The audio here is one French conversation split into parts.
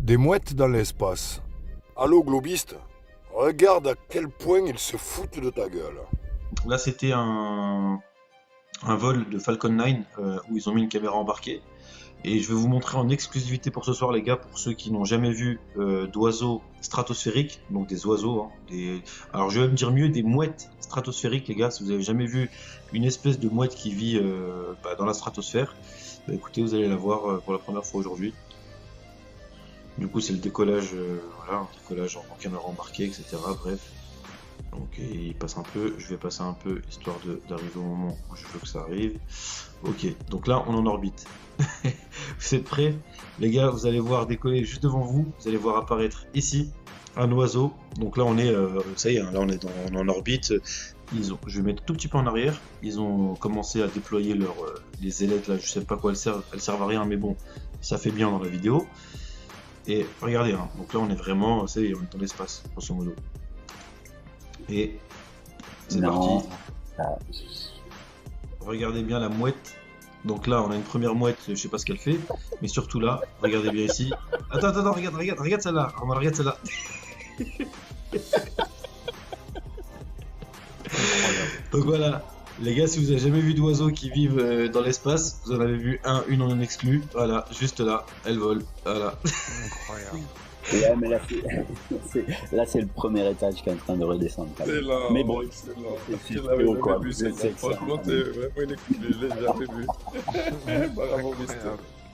Des mouettes dans l'espace. Allô, globiste, regarde à quel point ils se foutent de ta gueule. Là, c'était un vol de Falcon 9 où ils ont mis une caméra embarquée. Et je vais vous montrer en exclusivité pour ce soir, les gars, pour ceux qui n'ont jamais vu d'oiseaux stratosphériques, donc des oiseaux, hein, alors je vais me dire mieux des mouettes stratosphériques, les gars. Si vous avez jamais vu une espèce de mouette qui vit dans la stratosphère, bah, écoutez, vous allez la voir pour la première fois aujourd'hui. Du coup, c'est le décollage, voilà, un décollage en caméra embarquée, etc. Bref. Donc il passe un peu, je vais passer un peu histoire d'arriver au moment où je veux que ça arrive. Ok, donc là on est en orbite. Vous êtes prêts? Les gars, vous allez voir décoller juste devant vous, vous allez voir apparaître ici un oiseau. Donc là on est, ça y est, hein, là on est en orbite. Je vais mettre tout petit peu en arrière. Ils ont commencé à déployer les ailettes là, je sais pas quoi elles servent à rien, mais bon, ça fait bien dans la vidéo. Et regardez, hein, donc là on est vraiment, ça y est, on est dans l'espace, grosso modo. Et c'est parti. Regardez bien la mouette. Donc là, on a une première mouette, je sais pas ce qu'elle fait, mais surtout là, regardez bien ici. Attends, regarde celle-là. Regarde celle-là. Donc voilà, les gars, si vous avez jamais vu d'oiseaux qui vivent dans l'espace, vous en avez vu une en exclu. Voilà, juste là, elle vole. Voilà. Incroyable. Ouais, mais là, c'est le premier étage qui est en train de redescendre. C'est là, mais bon, c'est c'est là. Je l'avais quoi. jamais vu, c'est franchement, t'es vraiment une équipe, je l'ai jamais vu. Bravo, Mister.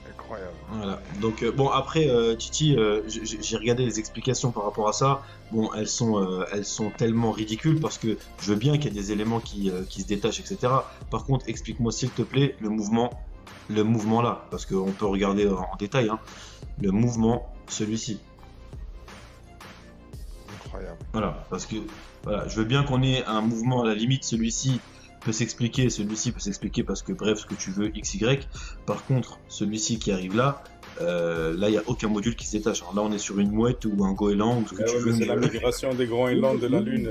Incroyable. Voilà. Donc bon, après Titi, j'ai regardé les explications par rapport à ça. Bon, elles sont tellement ridicules parce que je veux bien qu'il y ait des éléments qui se détachent, etc. Par contre, explique-moi s'il te plaît le mouvement là, parce qu'on peut regarder en détail, hein, le mouvement, celui-ci. Incroyable. Voilà, parce que voilà, je veux bien qu'on ait un mouvement à la limite, celui-ci peut s'expliquer, celui-ci peut s'expliquer parce que bref, ce que tu veux, x, y. Par contre, celui-ci qui arrive là, là il n'y a aucun module qui se détache. Alors là on est sur une mouette ou un goéland ou ce que tu veux. C'est la migration des grands élans de la Lune.